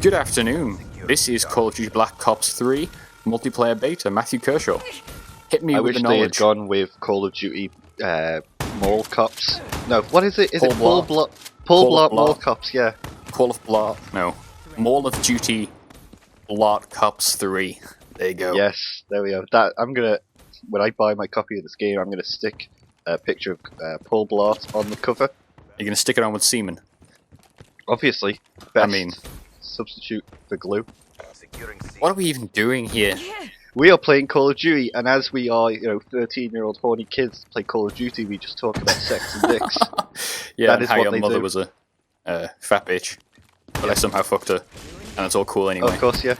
Good afternoon. This is Call of Duty Black Ops 3 multiplayer beta. Matthew Kershaw. Hit me I with wish the they had knowledge. gone with Call of Duty Mall Cops. No, what is it? Is Paul it Paul Blart. Blart? Paul Paul Blart Blart. Mall Cops, yeah. Call of Blart. No. Mall of Duty Black Ops 3. There you go. Yes, there we go. When I buy my copy of this game, I'm gonna stick a picture of Paul Blart on the cover. You're going to stick it on with semen. Obviously, best I mean, substitute for glue. what are we even doing here? We are playing Call of Duty, and as we are, 13-year-old horny kids play Call of Duty, we just talk about sex and dicks. Yeah, That and is how what your they mother do. was a fat bitch. But I somehow fucked her. And it's all cool anyway. Of course, yeah.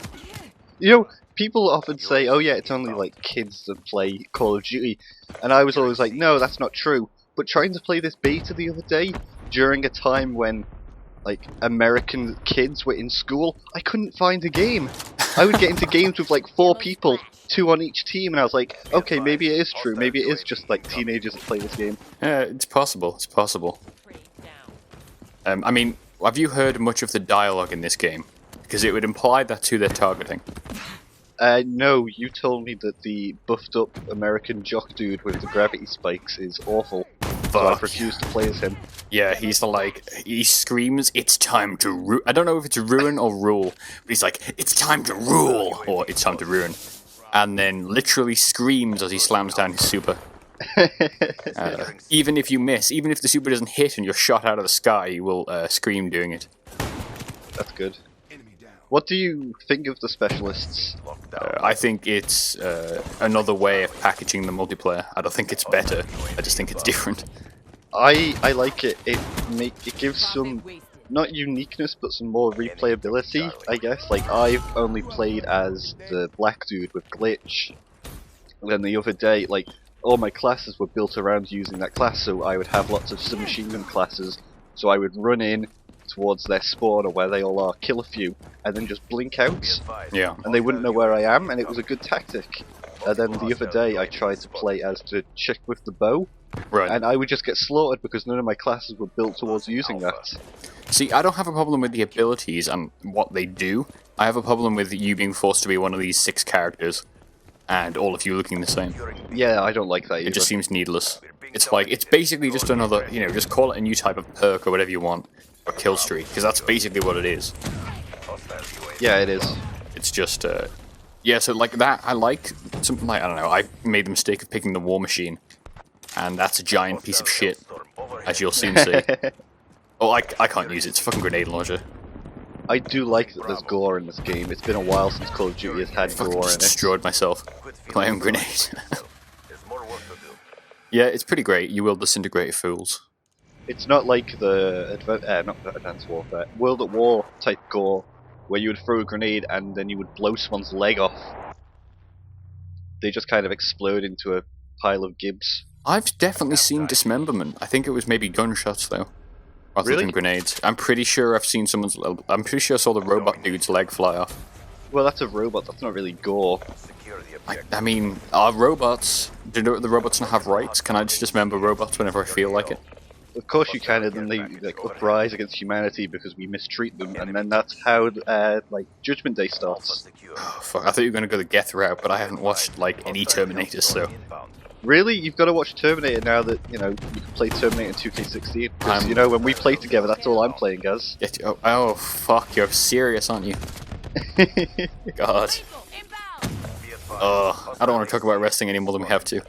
People often say, oh yeah, it's only like kids that play Call of Duty. And I was always like, no, that's not true. But trying to play this beta the other day, during a time when, like, American kids were in school, I couldn't find a game. I would get into games with like 4 people, 2 on each team, and I was like, okay, maybe it is true. Maybe it is just like teenagers that play this game. Yeah, it's possible. It's possible. I mean, have you heard much of the dialogue in this game? Because it would imply that to their targeting. No, you told me that the buffed up American jock dude with the gravity spikes is awful. So I've refused to play as him. Yeah, he screams, "It's time to I don't know if it's ruin or rule, but he's like, "It's time to rule," or "It's time to ruin," and then literally screams as he slams down his super. Even if you miss, even if the super doesn't hit and you're shot out of the sky, you will scream doing it. That's good. What do you think of the specialists? I think it's another way of packaging the multiplayer. I don't think it's better. I just think it's different. I like it. It gives some, not uniqueness, but some more replayability, I guess. Like, I've only played as the black dude with glitch. And then the other day, like, all my classes were built around using that class, so I would have lots of submachine gun classes. So I would run in towards their spawn, or where they all are, kill a few, and then just blink out. Yeah. And they wouldn't know where I am, and it was a good tactic. And then the other day I tried to play as the chick with the bow, Right. and I would just get slaughtered because none of my classes were built towards using that. See, I don't have a problem with the abilities and what they do. I have a problem with you being forced to be one of these 6 characters, and all of you looking the same. Yeah, I don't like that either. It just seems needless. It's like, it's basically just another, just call it a new type of perk or whatever you want, or kill streak, because that's basically what it is. Yeah, it is. It's just, yeah, so like that, I like something like, I don't know, I made the mistake of picking the War Machine, and that's a giant piece of shit, as you'll soon see. Oh, I can't use it, it's a fucking grenade launcher. I do like that there's gore in this game. It's been a while since Call of Duty has had Fucking gore just in it. destroyed myself with my own grenade. Yeah, it's pretty great, you will disintegrate fools. It's not like the not Advanced Warfare, World at War type gore, where you would throw a grenade and then you would blow someone's leg off. They just kind of explode into a pile of gibs. I've definitely seen dismemberment. I think it was maybe gunshots though, rather Really? than grenades. I'm pretty sure I've seen someone's. I'm pretty sure I saw the robot dude's leg fly off. Well, that's a robot, that's not really gore. I mean, are robots? Do the robots not have rights? Can I just dismember robots whenever I feel like it? Of course you can, and then they like uprise against humanity because we mistreat them, and then that's how like Judgment Day starts. Oh, fuck! I thought you were gonna go the Geth route, but I haven't watched like any Terminators, so. Really, you've got to watch Terminator now that you can play Terminator in 2K16. Because when we play together, that's all I'm playing as. Oh, fuck! You're serious, aren't you? God. Oh, I don't want to talk about wrestling any more than we have to.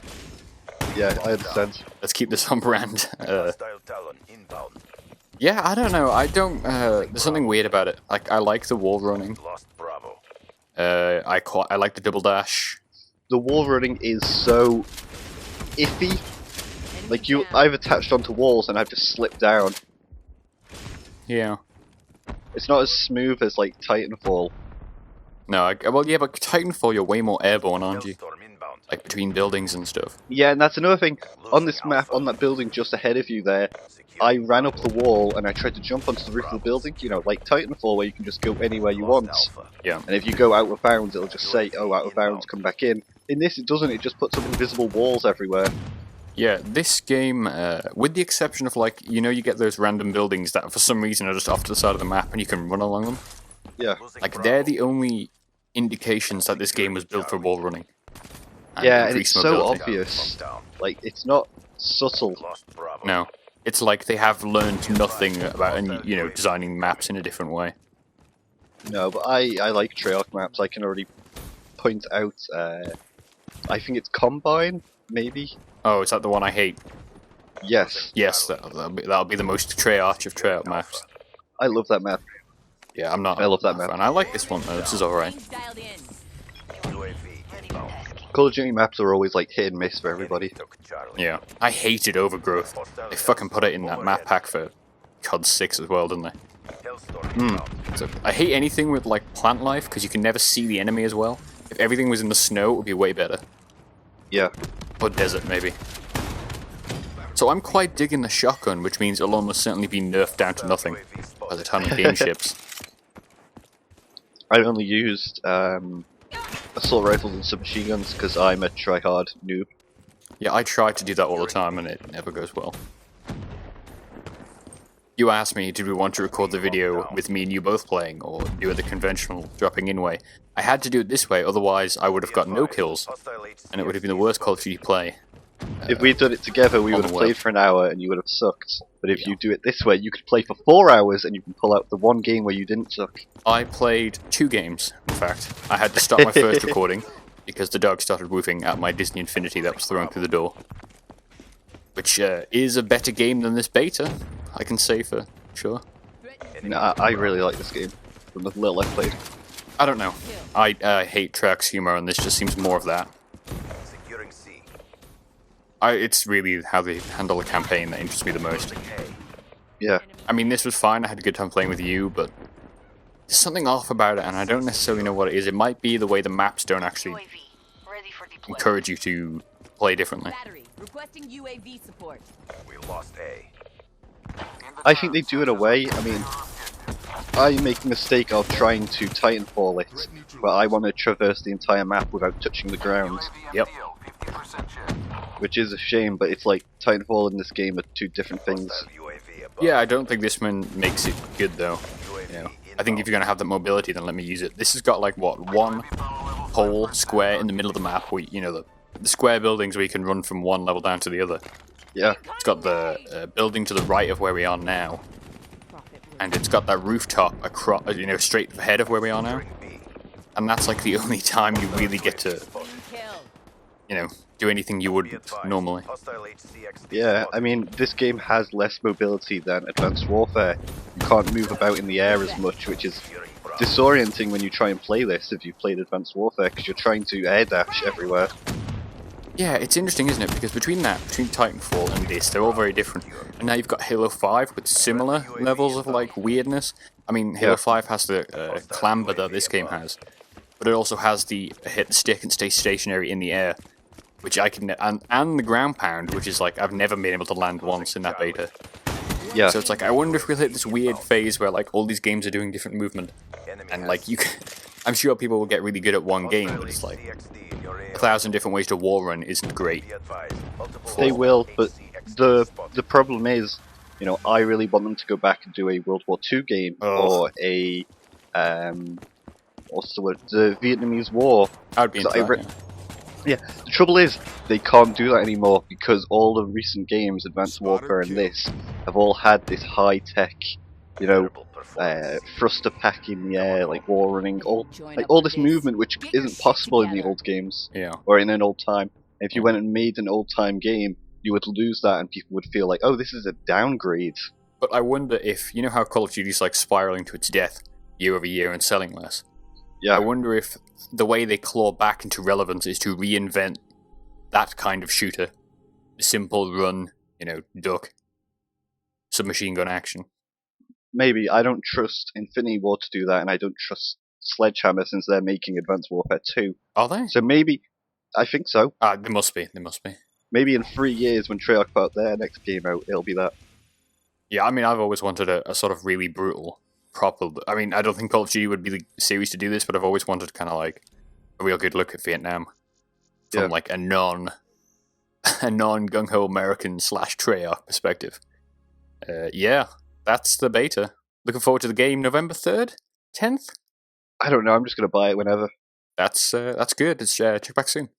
Yeah, I understand. Let's keep this on brand. Yeah, I don't know. I don't. There's something weird about it. Like, I like the wall running. I like the double dash. The wall running is so iffy. Like I've attached onto walls and I've just slipped down. Yeah. It's not as smooth as like Titanfall. No, well, yeah, but Titanfall, you're way more airborne, aren't you? Like between buildings and stuff. Yeah, and that's another thing. On this map, on that building just ahead of you there, I ran up the wall and I tried to jump onto the roof of the building, like Titanfall where you can just go anywhere you want. Yeah. And if you go out of bounds, it'll just say, oh, out of bounds, come back in. In this, it doesn't, it just puts up invisible walls everywhere. Yeah, this game, with the exception of, like, you get those random buildings that for some reason are just off to the side of the map and you can run along them. Yeah. Like, they're the only indications that this game was built for wall running. Yeah, and it's increased so mobility. obvious. Like, it's not subtle. No. It's like they have learned nothing about, designing maps in a different way. No, but I like Treyarch maps. I can already point out, I think it's Combine, maybe? Oh, is that the one I hate? Yes. Yes, that'll be the most Treyarch of Treyarch maps. I love that map. Yeah, I'm not. I love that not a map. fan. I like this one though. This is alright. Call of Duty maps are always like hit and miss for everybody. Yeah, I hated Overgrowth. They fucking put it in that map pack for COD 6 as well, didn't they? So, I hate anything with like plant life because you can never see the enemy as well. If everything was in the snow, it would be way better. Yeah. Or desert, maybe. So I'm quite digging the shotgun, which means it'll almost certainly be nerfed down to nothing by the time the game ships. I only used assault rifles and submachine guns because I'm a tryhard noob. Yeah, I try to do that all the time and it never goes well. You asked me, did we want to record the video with me and you both playing, or do it the conventional dropping in way? I had to do it this way, otherwise I would have got no kills, and it would have been the worst Call of Duty play. If we'd done it together, we on would the have web. played for an hour and you would have sucked. But if Yeah. you do it this way, you could play for 4 hours and you can pull out the one game where you didn't suck. I played 2 games, in fact. I had to stop my first recording, because the dog started woofing at my Disney Infinity that was thrown through the door. Which is a better game than this beta, I can say for sure. Nah, I really like this game, from the little I've played. I don't know. I hate Treyarch's humor, and this just seems more of that. It's really how they handle the campaign that interests me the most. Yeah. I mean, this was fine, I had a good time playing with you, but there's something off about it, and I don't necessarily know what it is. It might be the way the maps don't actually encourage you to play differently. Battery, requesting UAV support. We lost A. I think they do it away. I mean, I make the mistake of trying to Titanfall it, where I want to traverse the entire map without touching the ground, Yep. which is a shame, but it's like Titanfall and this game are two different things. UAV above. Yeah, I don't think this one makes it good, though. You know, I think if you're going to have that mobility, then let me use it. This has got, like, what, one whole square in the middle of the map, where, you know, the square buildings where you can run from one level down to the other. Yeah. It's got the building to the right of where we are now, and it's got that rooftop across, straight ahead of where we are now. And that's like the only time you really get to, Kill. do anything you would normally. Yeah, I mean, this game has less mobility than Advanced Warfare. You can't move about in the air as much, which is disorienting when you try and play this if you've played Advanced Warfare, because you're trying to air dash everywhere. Yeah, it's interesting, isn't it? Because between Titanfall and this, they're all very different. And now you've got Halo 5 with similar levels of, like, weirdness. I mean, Halo Yeah. 5 has the clamber that this game has, but it also has the hit the stick and stay stationary in the air, which I can, and the ground pound, which is like, I've never been able to land once in that beta. Yeah. So it's like, I wonder if we'll hit this weird phase where, like, all these games are doing different movement. And, like, I'm sure people will get really good at one game, but it's like, 1,000 different ways to wall run isn't great. They will, but the problem is, I really want them to go back and do a World War II game, Oh. or a, what's the word, the Vietnamese War. I would be into So I that, re- yeah. The trouble is, they can't do that anymore, because all the recent games, Advanced Warfare and this, have all had this high-tech, thruster pack in the air, like war running, all this movement which isn't possible in the old games, Yeah. or in an old time. If you went and made an old time game, you would lose that and people would feel like, oh, this is a downgrade. But I wonder if, you know how Call of Duty's like spiraling to its death year over year and selling less? Yeah. I wonder if the way they claw back into relevance is to reinvent that kind of shooter. Simple run, duck, submachine gun action. Maybe. I don't trust Infinity War to do that, and I don't trust Sledgehammer since they're making Advanced Warfare 2. Are they? So maybe, I think so. They must be. Maybe in 3 years when Treyarch put their next game out, it'll be that. Yeah, I mean, I've always wanted a sort of really brutal, proper... I mean, I don't think Call of Duty would be the series to do this, but I've always wanted kind of like a real good look at Vietnam from Yeah. like a non-gung-ho American / Treyarch perspective. Yeah, that's the beta. Looking forward to the game November 3rd? 10th? I don't know. I'm just gonna buy it whenever. That's good. It's check back soon.